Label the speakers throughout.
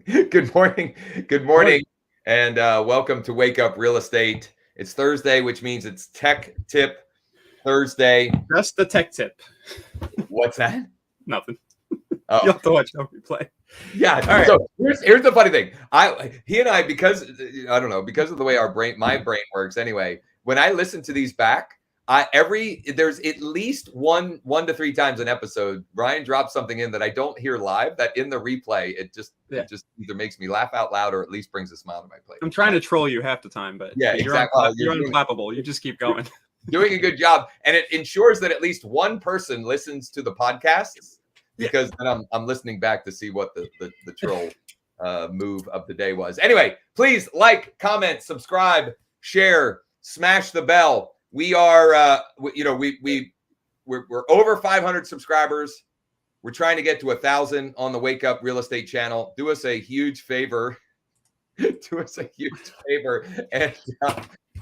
Speaker 1: Good morning. Good morning. And welcome to Wake Up Real Estate. It's Thursday, which means it's Tech Tip Thursday.
Speaker 2: Just the tech tip.
Speaker 1: What's that?
Speaker 2: Nothing.
Speaker 1: Oh.
Speaker 2: You'll have to watch how we play.
Speaker 1: Yeah.
Speaker 2: All right.
Speaker 1: So here's the funny thing. He and I, because I don't know, because of the way my brain works anyway, when I listen to these back, there's at least one to three times an episode, Ryan drops something in that I don't hear live, that in the replay, it just either makes me laugh out loud or at least brings a smile to my plate.
Speaker 2: I'm trying to troll you half the time, but
Speaker 1: yeah, exactly.
Speaker 2: You're unflappable. You just keep going.
Speaker 1: Doing a good job. And it ensures that at least one person listens to the podcasts, because then I'm listening back to see what the troll move of the day was. Anyway, please like, comment, subscribe, share, smash the bell. We are, we're over 500 subscribers. We're trying to get to 1,000 on the Wake Up Real Estate channel. Do us a huge favor.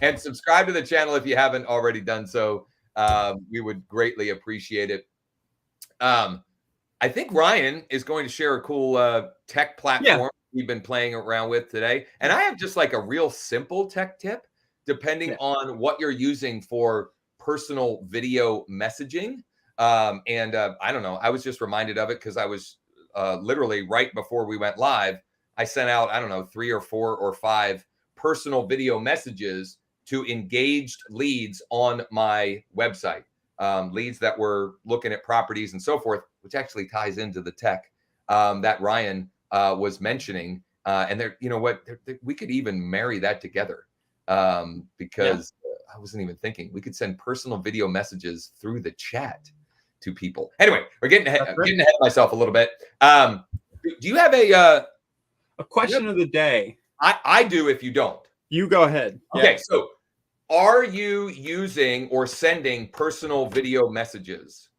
Speaker 1: And subscribe to the channel if you haven't already done so. We would greatly appreciate it. I think Ryan is going to share a cool tech platform we've been playing around with today. And I have just like a real simple tech tip, depending on what you're using for personal video messaging. I don't know, I was just reminded of it because I was literally right before we went live, I sent out, I don't know, 3 or 4 or 5 personal video messages to engaged leads on my website. Leads that were looking at properties and so forth, which actually ties into the tech that Ryan was mentioning. And there, you know what, we could even marry that together. Because I wasn't even thinking we could send personal video messages through the chat to people. Anyway, we're getting ahead of myself a little bit. Do you have a
Speaker 2: question of the day?
Speaker 1: I do. If you don't,
Speaker 2: you go ahead.
Speaker 1: Okay. So are you using or sending personal video messages?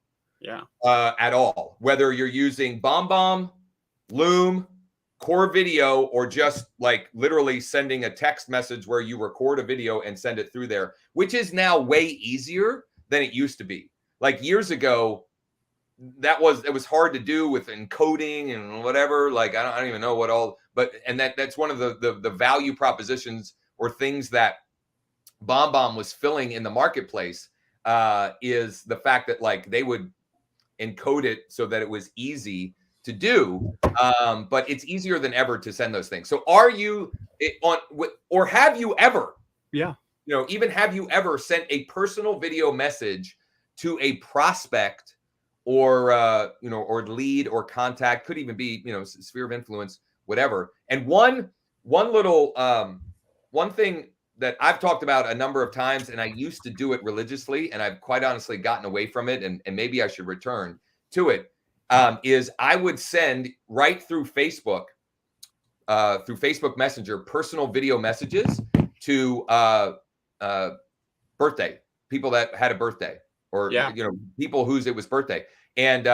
Speaker 1: At all, whether you're using BombBomb, Loom, Core Video, or just like literally sending a text message where you record a video and send it through there, which is now way easier than it used to be. Like years ago, it was hard to do with encoding and whatever. Like I don't even know what all, but that's one of the value propositions or things that BombBomb was filling in the marketplace, is the fact that like they would encode it so that it was easy to do, but it's easier than ever to send those things. So are you or have you ever, even have you ever sent a personal video message to a prospect or, or lead or contact, could even be, sphere of influence, whatever. And one thing that I've talked about a number of times, and I used to do it religiously, and I've quite honestly gotten away from it, and maybe I should return to it, is I would send right through Facebook Messenger, personal video messages to birthday people that had a birthday, or people whose it was birthday, and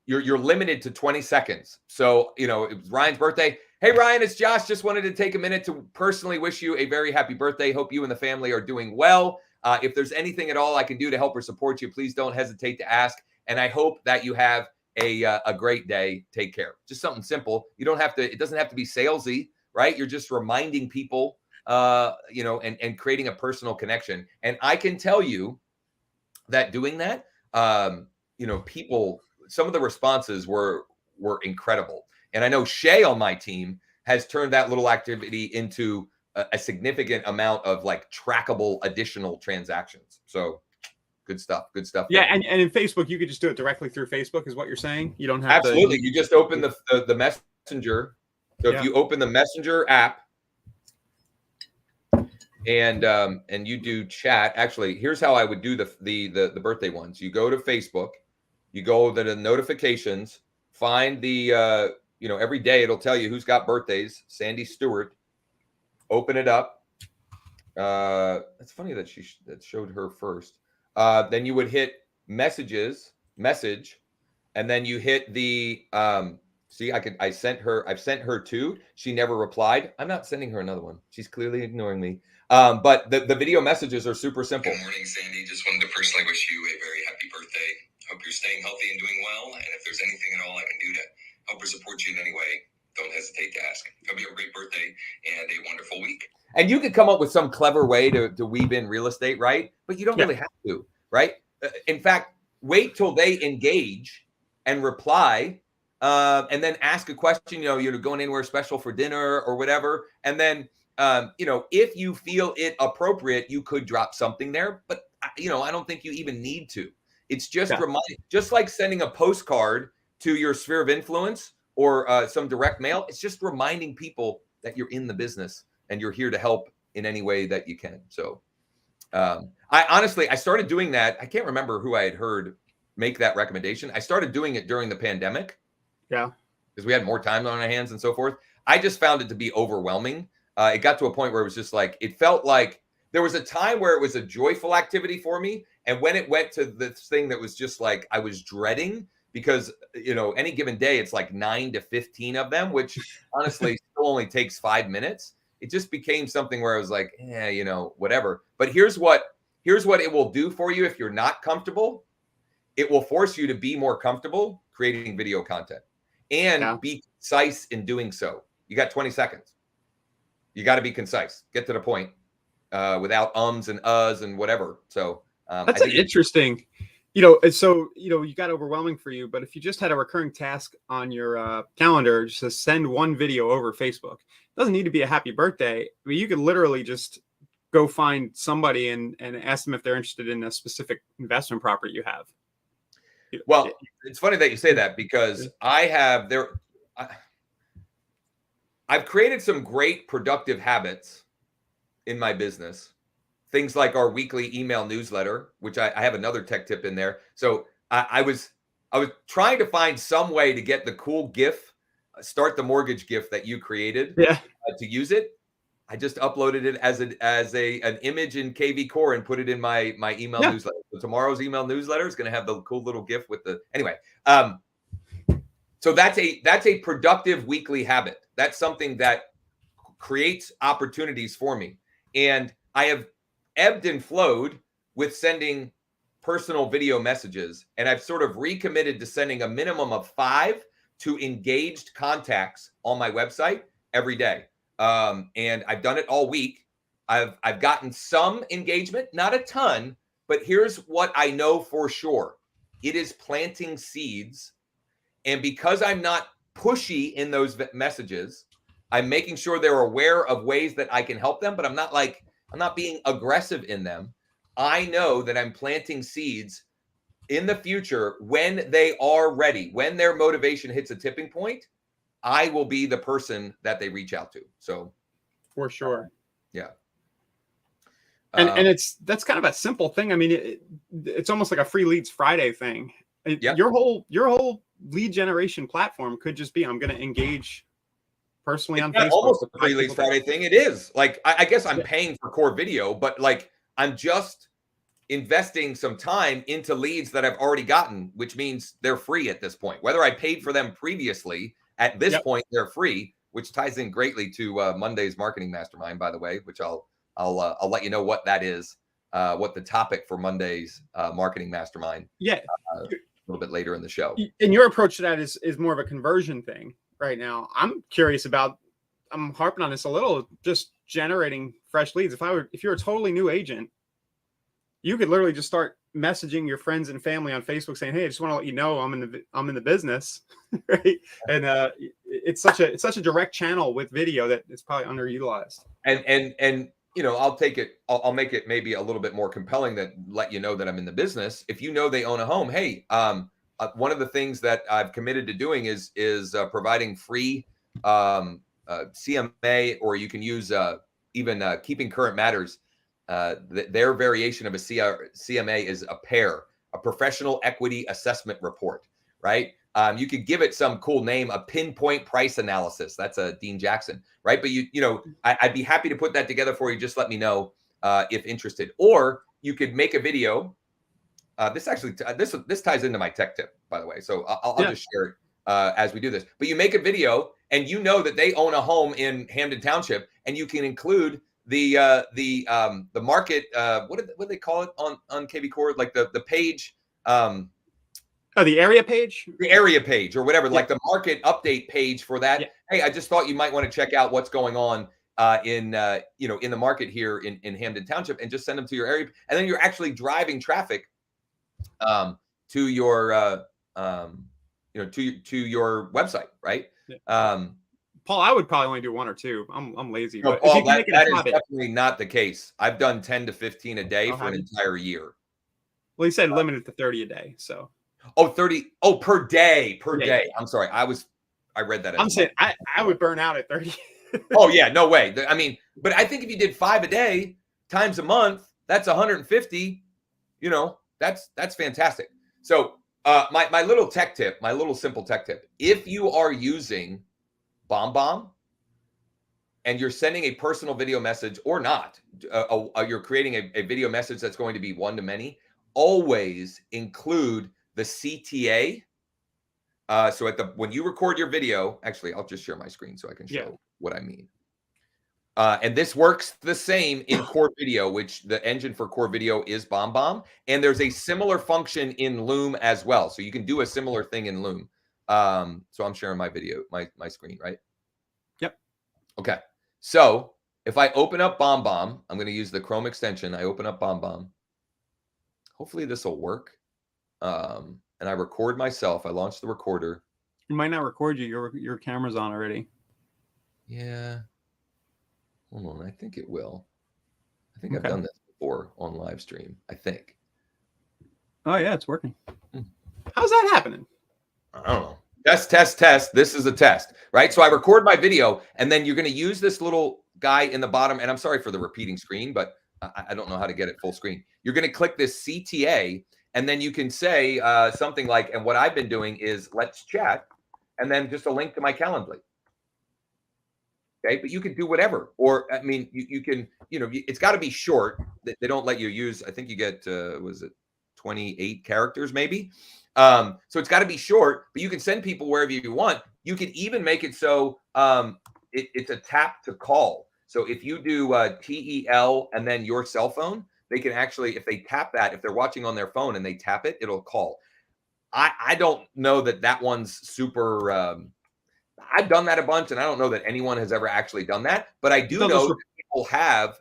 Speaker 1: you're limited to 20 seconds. So it was Ryan's birthday. Hey Ryan, it's Josh. Just wanted to take a minute to personally wish you a very happy birthday. Hope you and the family are doing well. If there's anything at all I can do to help or support you, please don't hesitate to ask. And I hope that you have a great day. Take care. Just something simple. You don't have to, it doesn't have to be salesy, right? You're just reminding people, and creating a personal connection. And I can tell you that doing that, people, some of the responses were incredible. And I know Shay on my team has turned that little activity into a significant amount of like trackable additional transactions. So good stuff.
Speaker 2: Yeah. And in Facebook, you could just do it directly through Facebook is what you're saying. You don't have
Speaker 1: Absolutely. You just open the messenger. So if you open the messenger app and you do chat, actually, here's how I would do the birthday ones. You go to Facebook, you go to the notifications, find the, every day it'll tell you who's got birthdays. Sandy Stewart, open it up. It's funny that that showed her first. Then you would hit message, and then you hit the, I've sent her 2. She never replied. I'm not sending her another one. She's clearly ignoring me. But the video messages are super simple.
Speaker 3: Good morning, Sandy. Just wanted to personally wish you a very happy birthday. Hope you're staying healthy and doing well. And if there's anything at all I can do to help or support you in any way, don't hesitate to ask. Hope you have a great birthday and a wonderful week.
Speaker 1: And you could come up with some clever way to weave in real estate, right? But you don't really have to, right? In fact, wait till they engage and reply, and then ask a question. You're going anywhere special for dinner or whatever, and then if you feel it appropriate, you could drop something there. But I don't think you even need to. It's just just like sending a postcard to your sphere of influence or some direct mail. It's just reminding people that you're in the business and you're here to help in any way that you can. So I started doing that. I can't remember who I had heard make that recommendation. I started doing it during the pandemic.
Speaker 2: Yeah.
Speaker 1: Because we had more time on our hands and so forth. I just found it to be overwhelming. It got to a point where it was just like, it felt like there was a time where it was a joyful activity for me. And when it went to this thing that was just like, I was dreading, because, any given day, it's like 9 to 15 of them, which honestly still only takes 5 minutes. It just became something where I was like, whatever. But here's what it will do for you if you're not comfortable. It will force you to be more comfortable creating video content and be concise in doing so. You got 20 seconds. You got to be concise. Get to the point without ums and uhs and whatever. So
Speaker 2: that's interesting. So you got overwhelming for you, but if you just had a recurring task on your calendar, just to send one video over Facebook, it doesn't need to be a happy birthday. I mean, you could literally just go find somebody and ask them if they're interested in a specific investment property you have.
Speaker 1: Well, it's funny that you say that, because I've created some great productive habits in my business. Things like our weekly email newsletter, which I have another tech tip in there. So I was trying to find some way to get the cool GIF, start the mortgage GIF that you created, to use it. I just uploaded it as an image in KV Core and put it in my email newsletter. So tomorrow's email newsletter is going to have the cool little GIF with the anyway. So that's a productive weekly habit. That's something that creates opportunities for me, and I have ebbed and flowed with sending personal video messages, and I've sort of recommitted to sending a minimum of 5 to engaged contacts on my website every day. And I've done it all week. I've gotten some engagement, not a ton, but here's what I know for sure. It is planting seeds. And because I'm not pushy in those messages, I'm making sure they're aware of ways that I can help them, but I'm not being aggressive in them. I know that I'm planting seeds in the future when they are ready, when their motivation hits a tipping point. I will be the person that they reach out to. So
Speaker 2: for sure.
Speaker 1: Yeah.
Speaker 2: And that's kind of a simple thing. I mean, it's almost like a free leads Friday thing. Your whole lead generation platform could just be, I'm going to engage personally on Facebook.
Speaker 1: Almost a free leads Friday thing. It is like, I guess I'm paying for core video, but like I'm just investing some time into leads that I've already gotten, which means they're free at this point. Whether I paid for them previously, at this point, they're free, which ties in greatly to Monday's marketing mastermind, by the way, which I'll let you know what that is, what the topic for Monday's marketing mastermind. A little bit later in the show.
Speaker 2: And your approach to that is more of a conversion thing right now. I'm curious about. I'm harping on this a little. Just generating fresh leads. If you're a totally new agent, you could literally just start messaging your friends and family on Facebook saying, "Hey, I just want to let you know I'm in the business," right? And it's such a direct channel with video that it's probably underutilized.
Speaker 1: And I'll take it. I'll make it maybe a little bit more compelling than let you know that I'm in the business. If you know they own a home, hey, one of the things that I've committed to doing is providing free CMA, or you can use even Keeping Current Matters. Their variation of a CMA is a professional equity assessment report, right? You could give it some cool name, a pinpoint price analysis. That's a Dean Jackson, right? But I'd be happy to put that together for you. Just let me know if interested. Or you could make a video. This ties into my tech tip, by the way. So I'll just share it as we do this. But you make a video, and you know that they own a home in Hamden Township, and you can include the market. What do they call it on KV Core? Like the page.
Speaker 2: Oh, the area page?
Speaker 1: The area page or whatever, like the market update page for that.
Speaker 2: Yeah.
Speaker 1: Hey, I just thought you might want to check out what's going on in in the market here in Hamden Township, and just send them to your area, and then you're actually driving traffic to your to your website, right?
Speaker 2: Yeah. Paul, I would probably only do 1 or 2. I'm lazy.
Speaker 1: No,
Speaker 2: but
Speaker 1: Paul,
Speaker 2: if you can make it a
Speaker 1: that is
Speaker 2: habit,
Speaker 1: definitely not the case. I've done 10 to 15 a day for an entire year.
Speaker 2: well, he said limited to 30 a day. So
Speaker 1: 30. Oh, per day.
Speaker 2: Yeah.
Speaker 1: Day. I'm sorry. I read that as
Speaker 2: I'm saying I would burn out at 30.
Speaker 1: Oh yeah, no way. I mean, but I think if you did 5 a day times a month, that's 150. That's fantastic. So my little tech tip, my little simple tech tip: if you are using BombBomb and you're sending a personal video message or not, you're creating a video message that's going to be one-to-many, always include the CTA. So when you record your video, actually, I'll just share my screen so I can show what I mean. And this works the same in Core Video, which the engine for Core Video is BombBomb. And there's a similar function in Loom as well. So you can do a similar thing in Loom. So I'm sharing my video, my screen, right?
Speaker 2: Yep.
Speaker 1: Okay. So if I open up BombBomb, I'm going to use the Chrome extension. I open up BombBomb. Hopefully this will work. And I record myself. I launch the recorder.
Speaker 2: It might not record you. Your camera's on already.
Speaker 1: Yeah. Hold on. I think it will. I think I've done this before on live stream. I think.
Speaker 2: Oh yeah, it's working. How's that happening?
Speaker 1: I don't know. Test. This is a test, right? So I record my video, and then you're going to use this little guy in the bottom. And I'm sorry for the repeating screen, but I don't know how to get it full screen. You're going to click this CTA, and then you can say something like, and what I've been doing is let's chat, and then just a link to my Calendly. Okay, but you can do whatever. Or, I mean, you can, it's got to be short. They don't let you use, I think you get, was it 28 characters maybe? So it's got to be short, but you can send people wherever you want. You can even make it so it's a tap to call. So if you do TEL and then your cell phone, they can actually, if they tap that, if they're watching on their phone and they tap it, it'll call. I don't know that one's super. I've done that a bunch, and I don't know that anyone has ever actually done that. But I do know that people have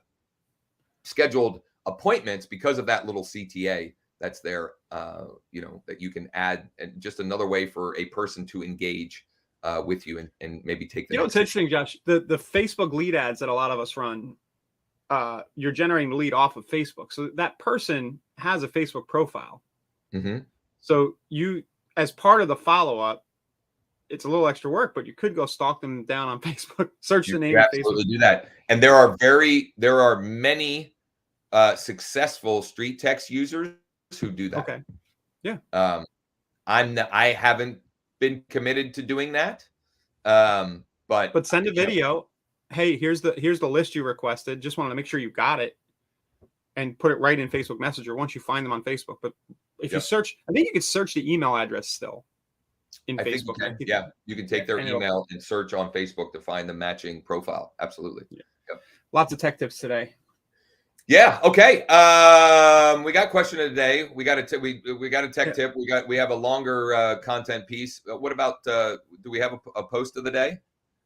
Speaker 1: scheduled appointments because of that little CTA that's there. That you can add, and just another way for a person to engage with you and maybe take the.
Speaker 2: It's interesting, Josh. The Facebook lead ads that a lot of us run, you're generating the lead off of Facebook, so that person has a Facebook profile.
Speaker 1: Mm-hmm. So
Speaker 2: you, as part of the follow-up, it's a little extra work, but you could go stalk them down on Facebook, search the name of Facebook.
Speaker 1: Absolutely do that. And there are many successful street text users who do that.
Speaker 2: Okay. Yeah.
Speaker 1: I haven't been committed to doing that. But
Speaker 2: send a video. Hey, here's the list you requested. Just wanted to make sure you got it, and put it right in Facebook Messenger once you find them on Facebook. But if you search, I think you could search the email address still in Facebook.
Speaker 1: You can take their email and search on Facebook to find the matching profile. Absolutely.
Speaker 2: Yeah. Yep. Lots of tech tips today.
Speaker 1: Yeah. Okay. We got question of the day. We got a tech tip. We have a longer content piece. What about? Do we have a post of the day?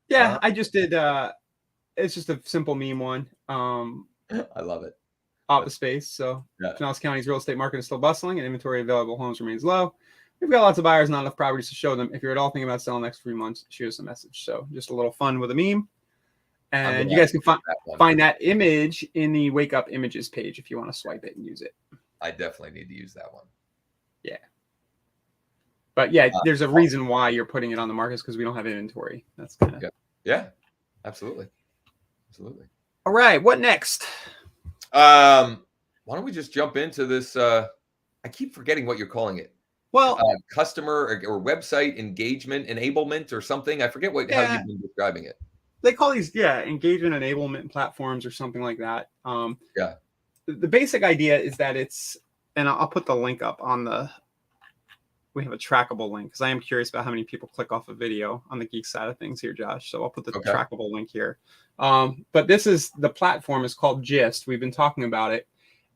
Speaker 2: Yeah, I just did. It's just a simple meme one.
Speaker 1: I love it.
Speaker 2: Office space. So Pinellas County's real estate market is still bustling, and inventory of available homes remains low. We've got lots of buyers, not enough properties to show them. If you're at all thinking about selling next 3 months, shoot us a message. So just a little fun with a meme. And you guys can find that image in the Wake Up Images page if you want to swipe it and use it.
Speaker 1: I definitely need to use that one.
Speaker 2: Yeah. But yeah, there's a reason why you're putting it on the market, because we don't have inventory. That's kind of
Speaker 1: yeah, absolutely. Absolutely.
Speaker 2: All right. What next?
Speaker 1: Why don't we just jump into this? I keep forgetting what you're calling it.
Speaker 2: Well,
Speaker 1: customer or website engagement enablement or something. I forget how you've been describing it.
Speaker 2: They call these engagement enablement platforms or something like that. The basic idea is that it's, and I'll put the link up on we have a trackable link, because I am curious about how many people click off a video on the geek side of things here, Josh. So I'll put the trackable link here. But this is, the platform is called Gist. We've been talking about it.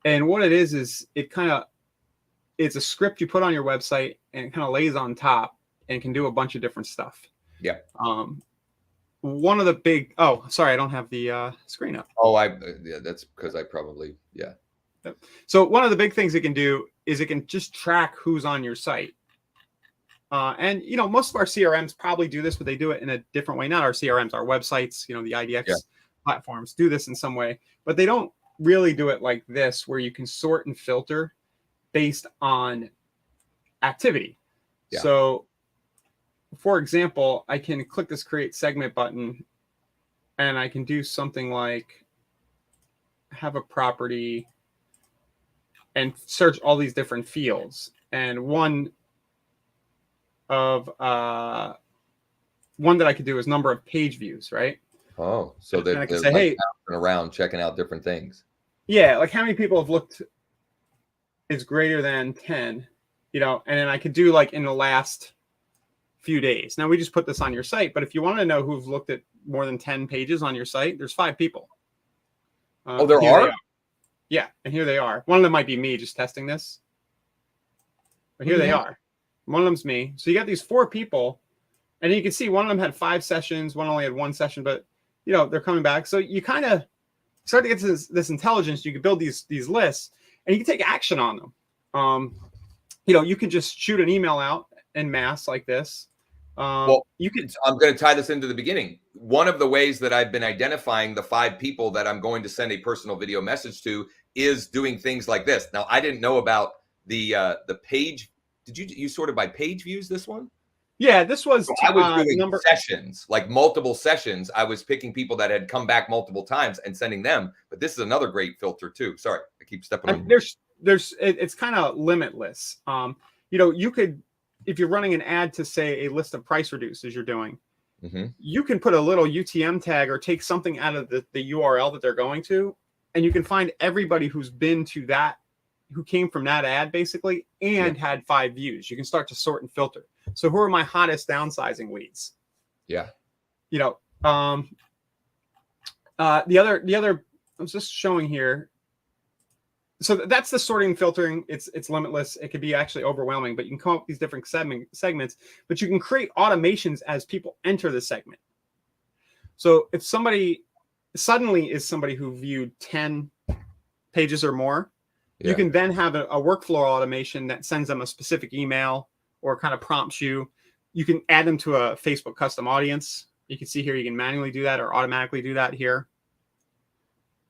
Speaker 2: And what it is it kind of it's a script you put on your website, and it kind of lays on top and can do a bunch of different stuff.
Speaker 1: Yeah.
Speaker 2: One of the big, oh, sorry, I don't have the screen up.
Speaker 1: Oh, yeah, that's because I probably, yeah.
Speaker 2: So one of the big things it can do is it can just track who's on your site. And, you know, most of our CRMs probably do this, but they do it in a different way. Not our CRMs, our websites, you know, the IDX platforms do this in some way, but they don't really do it like this, where you can sort and filter based on activity. Yeah. So, for example, I can click this create segment button, and I can do something like have a property and search all these different fields. And one that I could do is number of page views, right?
Speaker 1: Oh, so
Speaker 2: that I can say, hey,
Speaker 1: around checking out different things.
Speaker 2: Yeah, like how many people have looked is greater than 10, you know, and then I could do like in the last few days. Now we just put this on your site, but if you want to know who've looked at more than 10 pages on your site, there's 5 people.
Speaker 1: Oh, there are?
Speaker 2: Yeah, and here they are. One of them might be me just testing this, but here they are. One of them's me. So you got these 4 people, and you can see one of them had 5 sessions, one only had 1 session, but you know they're coming back. So you kind of start to get to this intelligence. You can build these lists, and you can take action on them. You know, you can just shoot an email out en masse like this.
Speaker 1: Well, you can. I'm going to tie this into the beginning. One of the ways that I've been identifying the 5 people that I'm going to send a personal video message to is doing things like this. Now, I didn't know about the page. Did you sort of by page views this one?
Speaker 2: Yeah, this was.
Speaker 1: So I was doing sessions, like multiple sessions. I was picking people that had come back multiple times and sending them. But this is another great filter too. Sorry, I keep stepping on.
Speaker 2: It's kind of limitless. You know, you could, if you're running an ad to say a list of price reduces you're doing, you can put a little UTM tag or take something out of the URL that they're going to, and you can find everybody who's been to that, who came from that ad basically, and had 5 views. You can start to sort and filter. So who are my hottest downsizing leads? Yeah. You know, the other I was just showing here. So that's the sorting and filtering. It's limitless. It could be actually overwhelming, but you can come up with these different segments, but you can create automations as people enter the segment. So if somebody suddenly is somebody who viewed 10 pages or more, you can then have a workflow automation that sends them a specific email or kind of prompts you. You can add them to a Facebook custom audience. You can see here, you can manually do that or automatically do that here.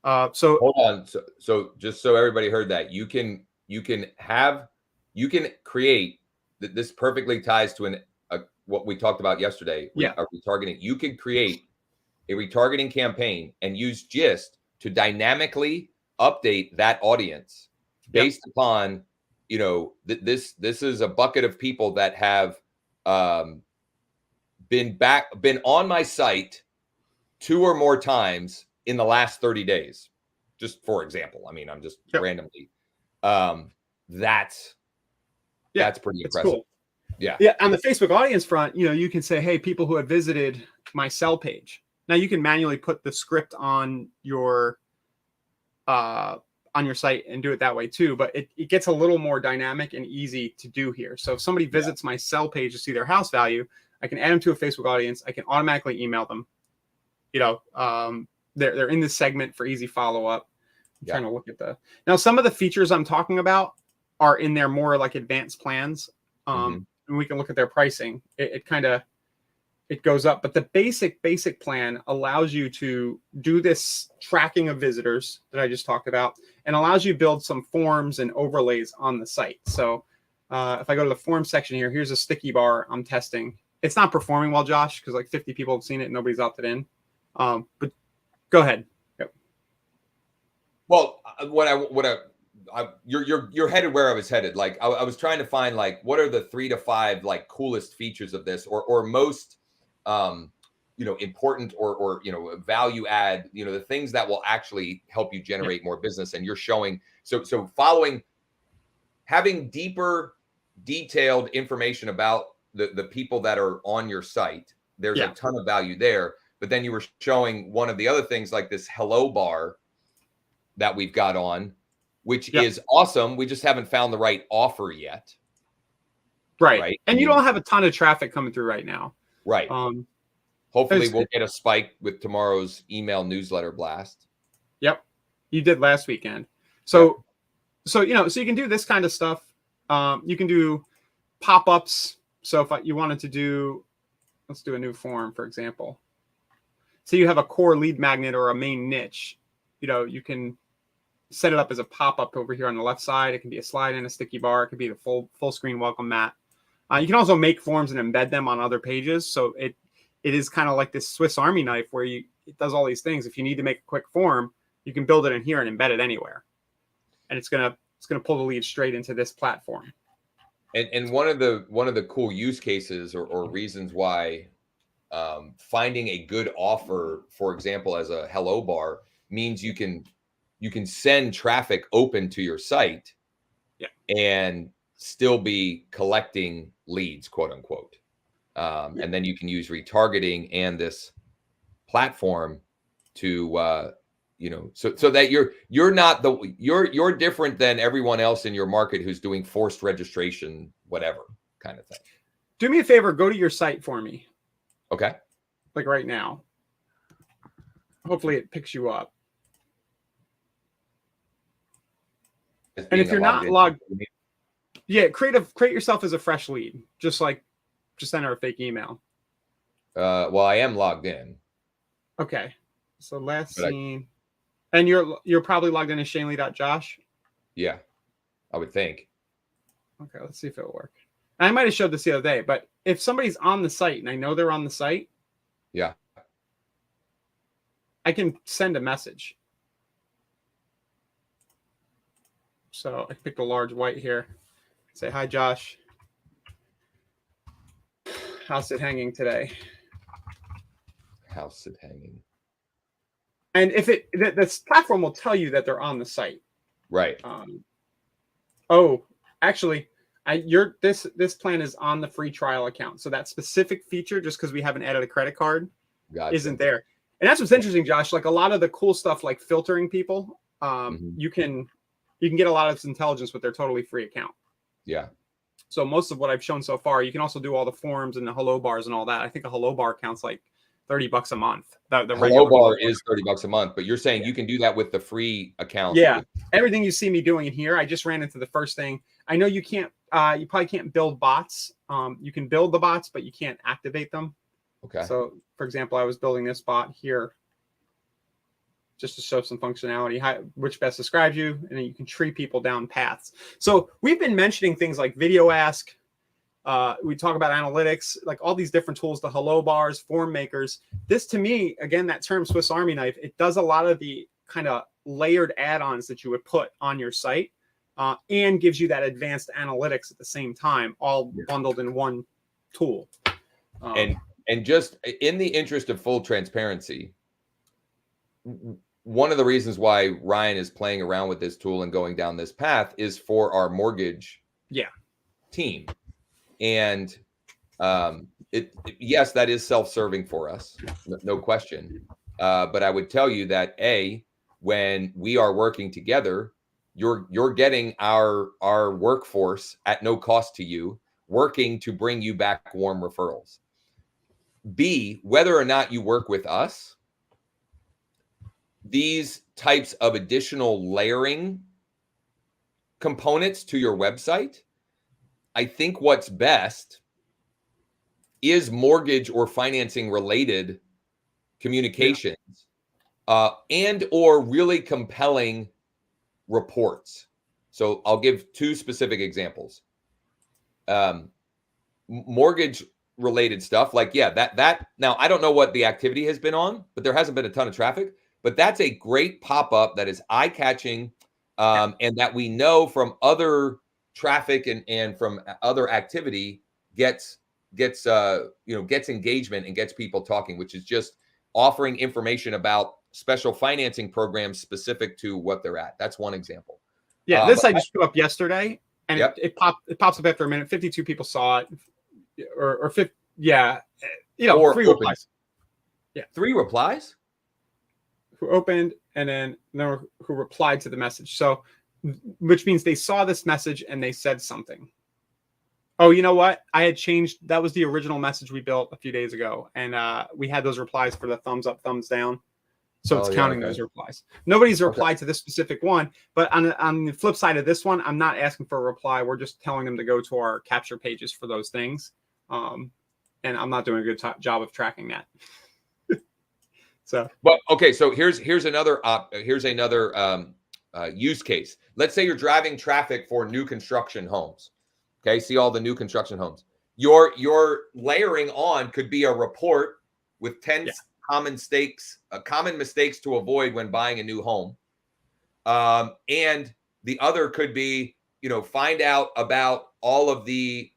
Speaker 2: So
Speaker 1: hold on. So just so everybody heard that, you can create that. This perfectly ties to what we talked about yesterday. Retargeting. You can create a retargeting campaign and use Gist to dynamically update that audience based upon, you know, this is a bucket of people that have been on my site 2 or more times in the last 30 days, just for example. I mean, I'm just randomly. That's pretty impressive. Cool. Yeah.
Speaker 2: On the Facebook audience front, you know, you can say, hey, people who have visited my sell page. Now you can manually put the script on your site and do it that way too, but it gets a little more dynamic and easy to do here. So if somebody visits my sell page to see their house value, I can add them to a Facebook audience. I can automatically email them. You know, they're in this segment for easy follow-up. I'm trying to look at now some of the features I'm talking about are in their more like advanced plans. And we can look at their pricing. It goes up, but the basic plan allows you to do this tracking of visitors that I just talked about, and allows you to build some forms and overlays on the site. So if I go to the form section here, here's a sticky bar I'm testing. It's not performing well, Josh, because like 50 people have seen it and nobody's opted in. But go ahead. Yep.
Speaker 1: Well, you're headed where I was headed. Like I was trying to find like what are the 3 to 5 like coolest features of this, or most you know, important or you know, value add, you know, the things that will actually help you generate more business. And you're showing so having deeper detailed information about the people that are on your site. There's a ton of value there. But then you were showing one of the other things like this hello bar that we've got on. which is awesome. We just haven't found the right offer yet.
Speaker 2: Right. And you don't have a ton of traffic coming through right now.
Speaker 1: Right. Hopefully we'll get a spike with tomorrow's email newsletter blast.
Speaker 2: Yep. You did last weekend. So you can do this kind of stuff. You can do pop-ups. So if you wanted to do, let's do a new form, for example. So you have a core lead magnet or a main niche. You can set it up as a pop-up over here on the left side. It can be a slide in, a sticky bar. It could be the full screen welcome mat. You can also make forms and embed them on other pages. So it is kind of like this Swiss Army knife where it does all these things. If you need to make a quick form, you can build it in here and embed it anywhere. And it's gonna pull the lead straight into this platform.
Speaker 1: And one of the cool use cases or reasons why finding a good offer, for example, as a hello bar, means you can send traffic open to your site, and still be collecting leads, quote unquote. And then you can use retargeting and this platform to so that you're different than everyone else in your market who's doing forced registration, whatever kind of thing.
Speaker 2: Do me a favor, go to your site for me.
Speaker 1: Okay.
Speaker 2: Like right now. Hopefully it picks you up. And if you're not logged, create yourself as a fresh lead. Just enter a fake email.
Speaker 1: Well, I am logged in.
Speaker 2: Okay. So last seen. And you're probably logged in as shanley.josh?
Speaker 1: Yeah, I would think.
Speaker 2: Okay, let's see if it'll work. And I might have showed this the other day, but if somebody's on the site and I know they're on the site, I can send a message. So I picked a large white here. Say, hi, Josh. How's it hanging today?
Speaker 1: How's it hanging?
Speaker 2: And if this platform will tell you that they're on the site.
Speaker 1: Right.
Speaker 2: Actually, this plan is on the free trial account. So that specific feature, just because we haven't added a credit card, isn't there. And that's what's interesting, Josh. Like a lot of the cool stuff, like filtering people, you can get a lot of this intelligence with their totally free account.
Speaker 1: Yeah.
Speaker 2: So most of what I've shown so far, you can also do all the forms and the hello bars and all that. I think a hello bar counts like $30 a month. The
Speaker 1: hello bar is $30 a month, but you're saying you can do that with the free account.
Speaker 2: Yeah. Everything you see me doing in here, I just ran into the first thing. I know you can't, you probably can't build bots. You can build the bots, but you can't activate them.
Speaker 1: Okay.
Speaker 2: So for example, I was building this bot here just to show some functionality, which best describes you, and then you can tree people down paths. So we've been mentioning things like Video Ask. We talk about analytics, like all these different tools, the hello bars, form makers. This to me, again, that term Swiss Army knife, it does a lot of the kind of layered add-ons that you would put on your site and gives you that advanced analytics at the same time, all bundled in one tool.
Speaker 1: And just in the interest of full transparency, one of the reasons why Ryan is playing around with this tool and going down this path is for our mortgage team. And yes, that is self-serving for us, no question. But I would tell you that when we are working together, you're getting our workforce at no cost to you, working to bring you back warm referrals. B, whether or not you work with us, these types of additional layering components to your website, I think what's best is mortgage or financing related communications and or really compelling reports. So I'll give two specific examples. Mortgage related stuff like, that now I don't know what the activity has been on, but there hasn't been a ton of traffic, but that's a great pop-up that is eye-catching and that we know from other traffic and from other activity gets engagement and gets people talking, which is just offering information about special financing programs specific to what they're at. That's one example.
Speaker 2: Yeah, this I just put up yesterday, and it pops up after a minute. 52 people saw it, or 50, 3 replies. Yeah,
Speaker 1: 3 replies.
Speaker 2: Who opened and then who replied to the message. So which means they saw this message and they said something. Oh, you know what? I had changed. That was the original message we built a few days ago. And we had those replies for the thumbs up, thumbs down. So it's counting those replies. Nobody's replied to this specific one. But on the flip side of this one, I'm not asking for a reply. We're just telling them to go to our capture pages for those things. And I'm not doing a good job of tracking that. So,
Speaker 1: well, okay. So here's another use case. Let's say you're driving traffic for new construction homes. Okay, see all the new construction homes. Your layering on could be a report with 10 common mistakes to avoid when buying a new home. And the other could be, find out about all of the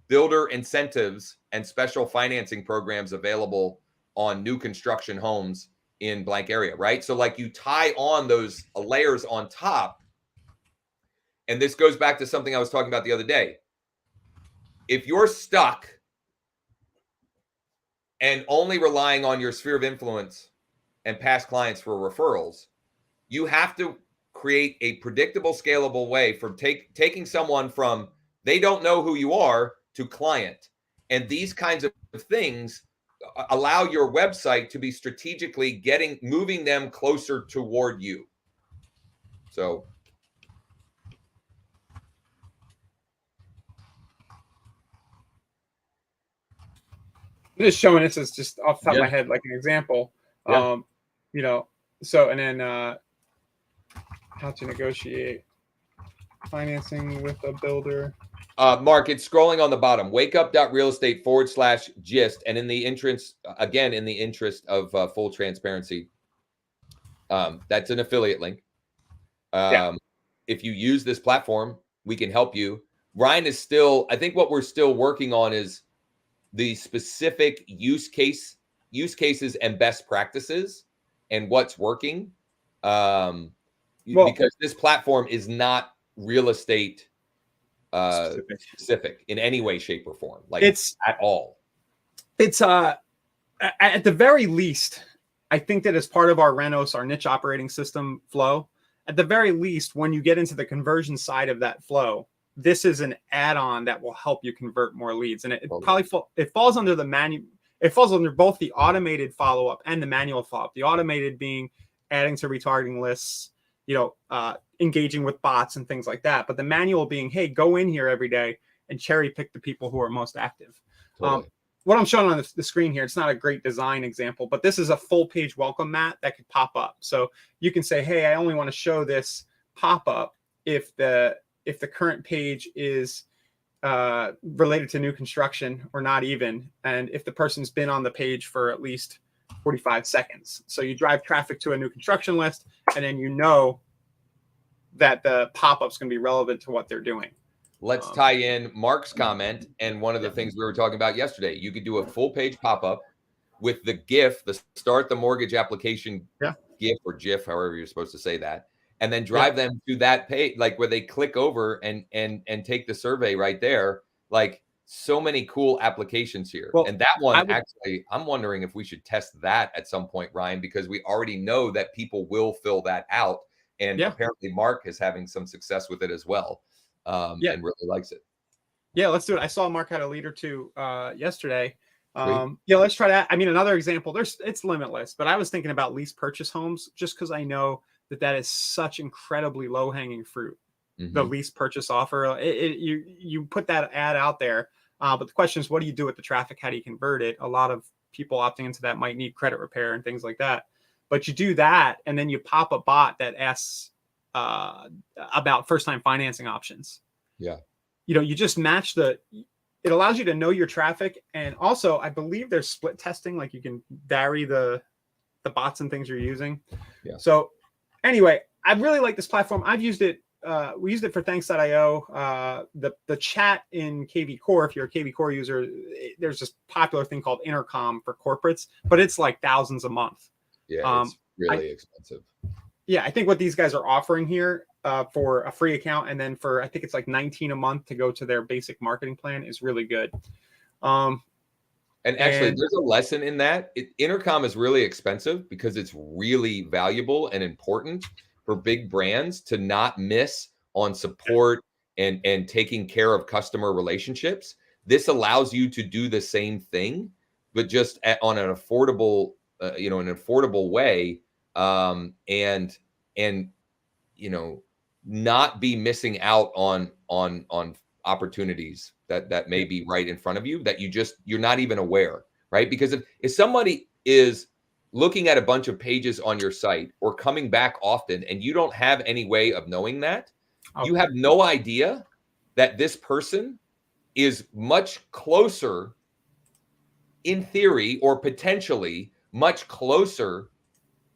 Speaker 1: builder incentives and special financing programs available on new construction homes in blank area, right? So like you tie on those layers on top. And this goes back to something I was talking about the other day. If you're stuck and only relying on your sphere of influence and past clients for referrals, you have to create a predictable, scalable way for taking someone from they don't know who you are to client. And these kinds of things allow your website to be strategically moving them closer toward you. So
Speaker 2: just showing this is just off the top of my head, like an example. So, and then how to negotiate financing with a builder.
Speaker 1: Mark, it's scrolling on the bottom. wakeup.realestate/gist. And in the interest of full transparency, that's an affiliate link. If you use this platform, we can help you. Ryan is I think what we're still working on is the specific use cases and best practices and what's working. Because this platform is not real estate specific in any way, shape, or form. Like it's at all.
Speaker 2: It's at the very least, I think that as part of our Renos, our niche operating system flow, at the very least, when you get into the conversion side of that flow, this is an add-on that will help you convert more leads. And it falls under the it falls under both the automated follow-up and the manual follow-up. The automated being adding to retargeting lists, engaging with bots and things like that. But the manual being, hey, go in here every day and cherry pick the people who are most active. Totally. What I'm showing on the screen here, it's not a great design example, but this is a full page welcome mat that could pop up. So you can say, hey, I only want to show this pop up if the current page is related to new construction or not even, and if the person's been on the page for at least 45 seconds. So you drive traffic to a new construction list, and then that the pop-up's going to be relevant to what they're doing.
Speaker 1: Let's tie in Mark's comment and one of the things we were talking about yesterday. You could do a full page pop-up with the GIF, the start the mortgage application GIF or GIF, however you're supposed to say that, and then drive them to that page, like where they click over and take the survey right there. Like so many cool applications here. Well, and that one actually, I'm wondering if we should test that at some point, Ryan, because we already know that people will fill that out. And apparently Mark is having some success with it as well. And really likes it.
Speaker 2: Yeah, let's do it. I saw Mark had a lead or two yesterday. Let's try that. I mean, another example, it's limitless, but I was thinking about lease purchase homes just because I know that is such incredibly low-hanging fruit. Mm-hmm. The lease purchase offer, you put that ad out there, but the question is, what do you do with the traffic? How do you convert it? A lot of people opting into that might need credit repair and things like that. But you do that, and then you pop a bot that asks about first-time financing options.
Speaker 1: Yeah.
Speaker 2: You just match it allows you to know your traffic. And also, I believe there's split testing, like you can vary the bots and things you're using.
Speaker 1: Yeah.
Speaker 2: So anyway, I really like this platform. I've used it. We used it for thanks.io. The chat in KV Core, if you're a KV Core user, there's this popular thing called Intercom for corporates, but it's like thousands a month.
Speaker 1: Yeah, it's really expensive.
Speaker 2: Yeah, I think what these guys are offering here for a free account, and then for I think it's like $19 a month to go to their basic marketing plan is really good. And
Speaker 1: actually, there's a lesson in that. Intercom is really expensive because it's really valuable and important for big brands to not miss on support and taking care of customer relationships. This allows you to do the same thing, but just on an affordable, an affordable way, and not be missing out on opportunities that may be right in front of you that you're not even aware, right? Because if somebody is looking at a bunch of pages on your site or coming back often and you don't have any way of knowing that, you have no idea that this person is much closer in theory, or potentially much closer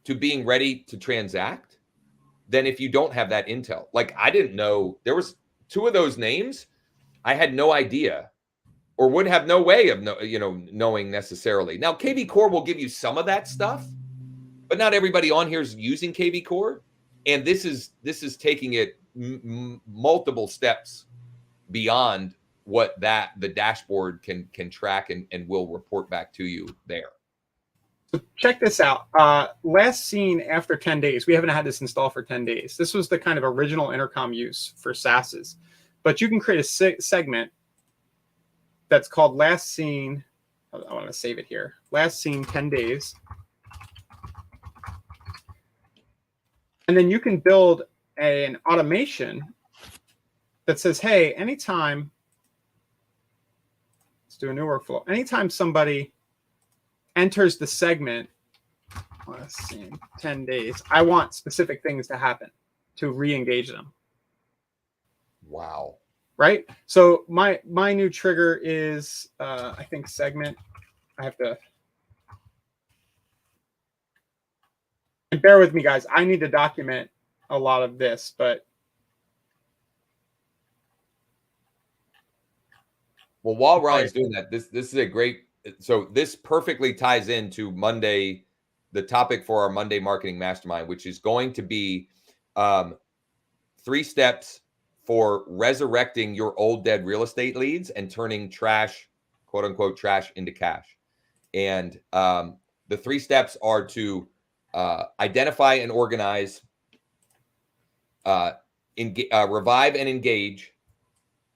Speaker 1: to being ready to transact than if you don't have that intel. Like, I didn't know there was 2 of those names. I had no idea, or would have no way of knowing necessarily. Now, KV Core will give you some of that stuff, but not everybody on here is using KV Core, and this is taking it multiple steps beyond what the dashboard can track and will report back to you there.
Speaker 2: So check this out. Last seen after 10 days. We haven't had this installed for 10 days. This was the kind of original intercom use for SaaSes. But you can create a segment that's called last seen. I want to save it here. Last seen 10 days. And then you can build an automation that says, hey, anytime, let's do a new workflow. Anytime somebody enters the segment, let's see, 10 days, I want specific things to happen to re-engage them.
Speaker 1: Wow.
Speaker 2: Right? So my new trigger is, I think, segment. I have to, and bear with me, guys. I need to document a lot of this, but.
Speaker 1: Well, while Ryan's doing that, this is a great, so this perfectly ties into Monday, the topic for our Monday Marketing Mastermind, which is going to be 3 steps for resurrecting your old dead real estate leads and turning trash, quote unquote, trash into cash. And the 3 steps are to identify and organize, revive and engage,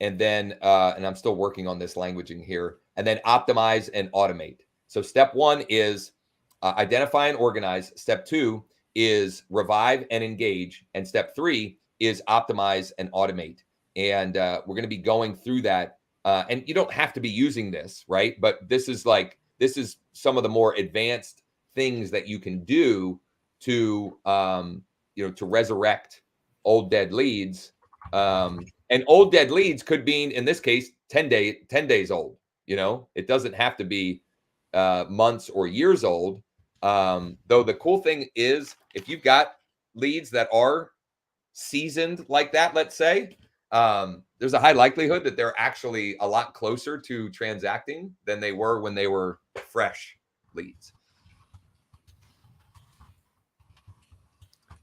Speaker 1: and then, and I'm still working on this languaging here, and then optimize and automate. So step 1 is identify and organize. Step 2 is revive and engage. And step 3 is optimize and automate. And we're going to be going through that. And you don't have to be using this, right? But this is some of the more advanced things that you can do to, to resurrect old dead leads. And old dead leads could be, in this case, 10 days old. It doesn't have to be months or years old. Though the cool thing is, if you've got leads that are seasoned like that, let's say, there's a high likelihood that they're actually a lot closer to transacting than they were when they were fresh leads.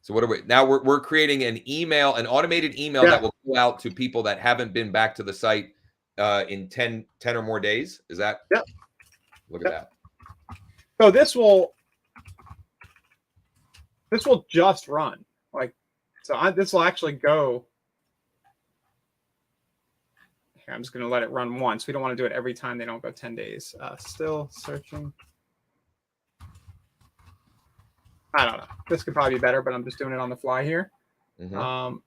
Speaker 1: So what are we now? We're creating an automated email that will go out to people that haven't been back to the site in 10 or more days. Is that?
Speaker 2: Yep.
Speaker 1: Look at that.
Speaker 2: So this will just run this will actually go. Here, I'm just going to let it run once. We don't want to do it every time they don't go 10 days. Still searching. I don't know. This could probably be better, but I'm just doing it on the fly here. Mm-hmm.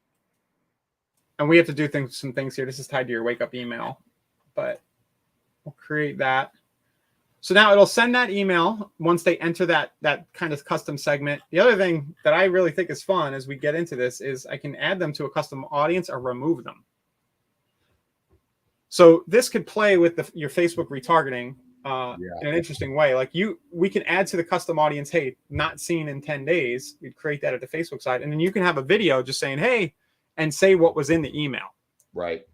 Speaker 2: And we have to do some things here. This is tied to your wake up email, but we'll create that. So now it'll send that email once they enter that kind of custom segment. The other thing that I really think is fun as we get into this is I can add them to a custom audience or remove them. So this could play with your Facebook retargeting in an interesting way. Like we can add to the custom audience, hey, not seen in 10 days. We'd create that at the Facebook side. And then you can have a video just saying, hey, and say what was in the email.
Speaker 1: Right.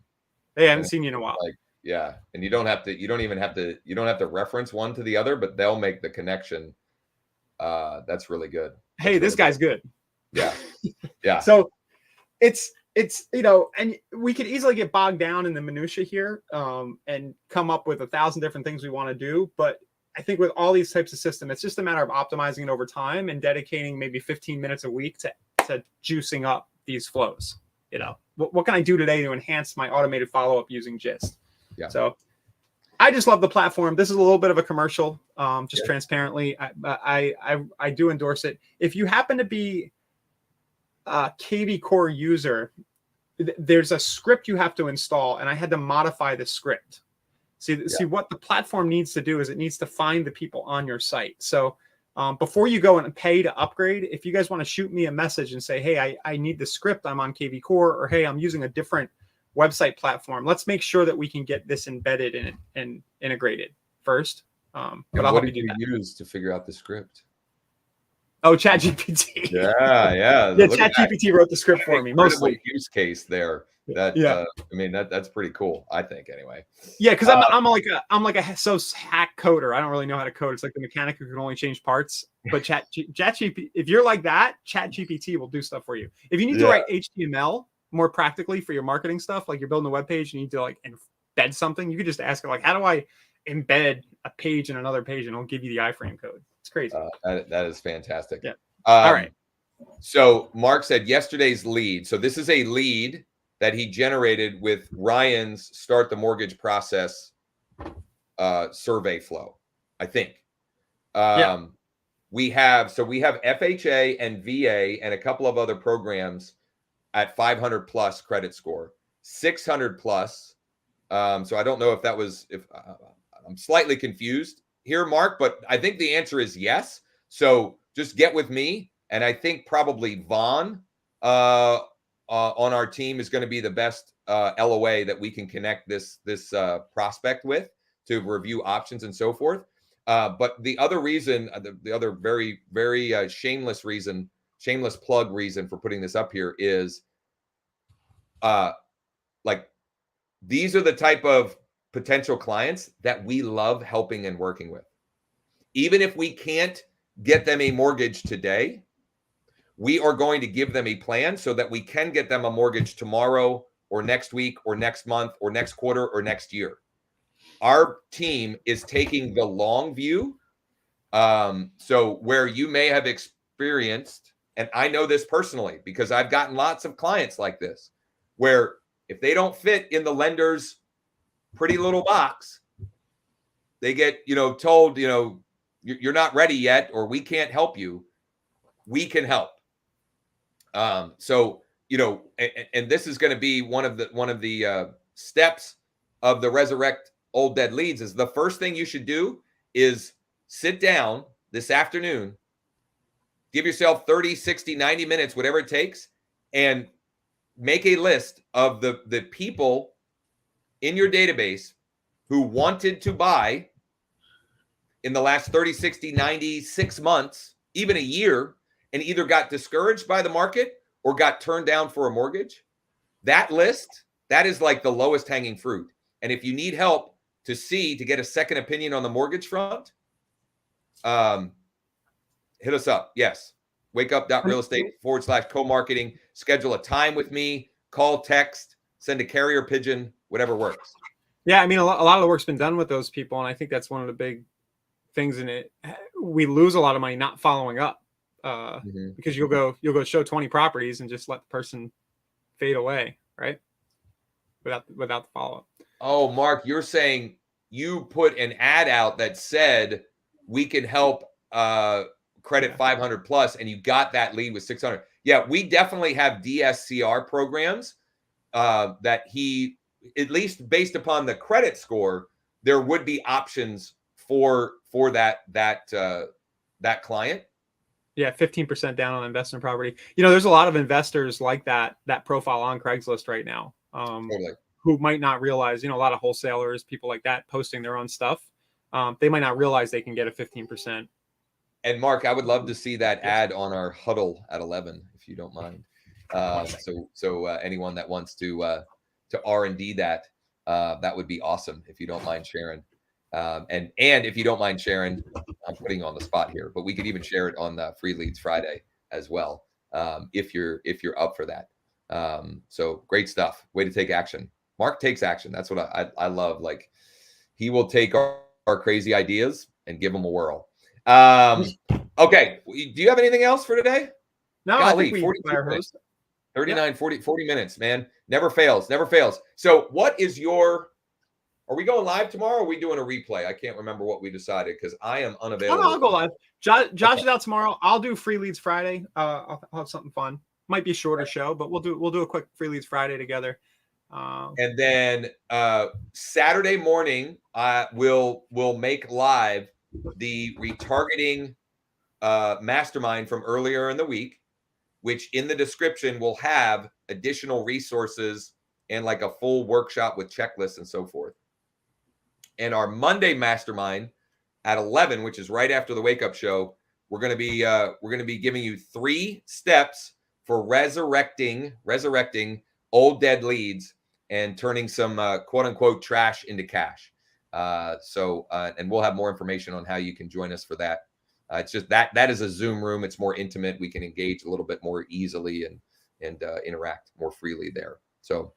Speaker 2: Hey, I haven't seen you in a while.
Speaker 1: Yeah. And you don't have to reference one to the other, but they'll make the connection. That's really good.
Speaker 2: Hey, this guy's good.
Speaker 1: Yeah. Yeah.
Speaker 2: So it's, and we could easily get bogged down in the minutia here and come up with 1,000 different things we want to do. But I think with all these types of systems, it's just a matter of optimizing it over time and dedicating maybe 15 minutes a week to to juicing up these flows. You know, what can I do today to enhance my automated follow-up using Gist?
Speaker 1: Yeah.
Speaker 2: So I just love the platform. This is a little bit of a commercial, transparently. I do endorse it. If you happen to be a KV Core user, there's a script you have to install, and I had to modify the script. See what the platform needs to do is it needs to find the people on your site. So before you go and pay to upgrade, if you guys want to shoot me a message and say, hey, I need the script, I'm on KV Core, or hey, I'm using a different website platform, let's make sure that we can get this embedded in it and integrated first. But
Speaker 1: what did you use to figure out the script?
Speaker 2: Oh, ChatGPT.
Speaker 1: Yeah.
Speaker 2: ChatGPT wrote the script for me. Mostly
Speaker 1: use case there. I mean, that's pretty cool, I think, anyway.
Speaker 2: Yeah, because I'm like a hack coder. I don't really know how to code. It's like the mechanic who can only change parts. But ChatGPT, if you're like that, ChatGPT will do stuff for you. If you need to write HTML more practically for your marketing stuff, like you're building a web page, you need to like embed something. You could just ask it like, how do I embed a page in another page, and it'll give you the iframe code. It's crazy.
Speaker 1: That is fantastic.
Speaker 2: Yeah. All right.
Speaker 1: So Mark said yesterday's lead. So this is a lead that he generated with Ryan's Start the Mortgage Process survey flow, I think. We have FHA and VA and a couple of other programs at 500 plus credit score, 600 plus. So I don't know if that was, I'm slightly confused here, Mark, but I think the answer is yes. So just get with me. And I think probably Vaughn on our team is going to be the best LOA that we can connect this prospect with to review options and so forth. But the other reason, the other very, very shameless plug reason for putting this up here is like these are the type of potential clients that we love helping and working with. Even if we can't get them a mortgage today, we are going to give them a plan so that we can get them a mortgage tomorrow or next week or next month or next quarter or next year. Our team is taking the long view. So where you may have experienced, and I know this personally because I've gotten lots of clients like this, where if they don't fit in the lender's pretty little box, they get, told, you're not ready yet, or we can't help you. We can help. So, and this is going to be one of the steps of the Resurrect Old Dead Leads. Is the first thing you should do is sit down this afternoon, give yourself 30, 60, 90 minutes, whatever it takes, and make a list of the people in your database who wanted to buy in the last 30, 60, 90, 6 months, even a year, and either got discouraged by the market or got turned down for a mortgage. That list, that is like the lowest hanging fruit. And if you need help to get a second opinion on the mortgage front, hit us up. Yes. wakeup.realestate/co-marketing. Schedule a time with me, call, text, send a carrier pigeon, whatever works.
Speaker 2: Yeah. I mean, a lot of the work's been done with those people. And I think that's one of the big things in it. We lose a lot of money not following up. Because you'll go show 20 properties and just let the person fade away, right? Without the follow-up.
Speaker 1: Oh, Mark, you're saying you put an ad out that said we can help credit 500 plus, and you got that lead with 600. Yeah, we definitely have DSCR programs that he, at least based upon the credit score, there would be options for that client.
Speaker 2: Yeah, 15% down on investment property. There's a lot of investors like that profile on Craigslist right now,
Speaker 1: totally.
Speaker 2: Who might not realize, a lot of wholesalers, people like that posting their own stuff. They might not realize they can get a 15%.
Speaker 1: And Mark, I would love to see that ad on our huddle at 11, if you don't mind. So anyone that wants to R&D that would be awesome if you don't mind sharing. And if you don't mind sharing, I'm putting you on the spot here, but we could even share it on the Free Leads Friday as well, if you're up for that. So great stuff. Way to take action. Mark takes action. That's what I love. Like, he will take our crazy ideas and give them a whirl. Okay. Do you have anything else for today?
Speaker 2: No,
Speaker 1: golly,
Speaker 2: I think
Speaker 1: 42
Speaker 2: we
Speaker 1: minutes. 39, 40 minutes, man. Never fails. So what is are we going live tomorrow? Or are we doing a replay? I can't remember what we decided because I am unavailable.
Speaker 2: No, I'll go live. Josh is out tomorrow. I'll do Free Leads Friday. I'll have something fun. Might be a shorter show, but we'll do a quick Free Leads Friday together.
Speaker 1: And then Saturday morning, we'll make live the retargeting mastermind from earlier in the week, which in the description will have additional resources and like a full workshop with checklists and so forth. And our Monday mastermind at 11, which is right after the wake up show, we're going to be giving you 3 steps for resurrecting old dead leads and turning some quote unquote trash into cash. And we'll have more information on how you can join us for that. It's just that is a Zoom room. It's more intimate. We can engage a little bit more easily and interact more freely there. So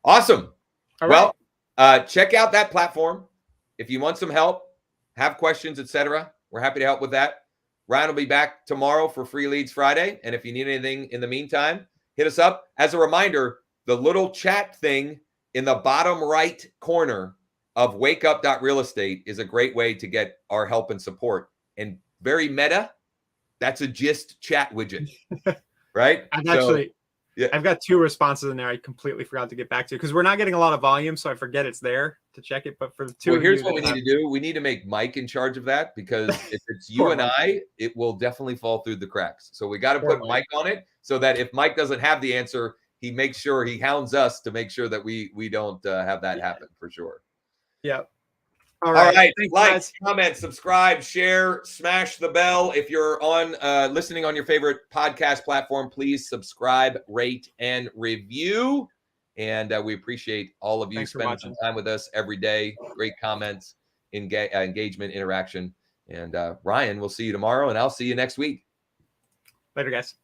Speaker 1: awesome.
Speaker 2: All right.
Speaker 1: Well, check out that platform. If you want some help, have questions, etc., we're happy to help with that. Ryan will be back tomorrow for Free Leads Friday. And if you need anything in the meantime, hit us up. As a reminder, the little chat thing in the bottom right corner of wakeup.realestate is a great way to get our help and support. And very meta, that's a gist chat widget, right?
Speaker 2: I've got 2 responses in there I completely forgot to get back to because we're not getting a lot of volume, so I forget it's there to check it. But for the 2,
Speaker 1: well, here's what we need to do. We need to make Mike in charge of that because if it's you and I, it will definitely fall through the cracks. So we got to put Mike on it so that if Mike doesn't have the answer, he makes sure he hounds us to make sure that we don't have that happen for sure.
Speaker 2: Yeah.
Speaker 1: All right. Thanks, like, guys. Comment, subscribe, share, smash the bell. If you're on listening on your favorite podcast platform, please subscribe, rate, and review. And we appreciate all of you spending some time with us every day. Great comments, engagement, interaction. And Ryan, we'll see you tomorrow, and I'll see you next week.
Speaker 2: Later, guys.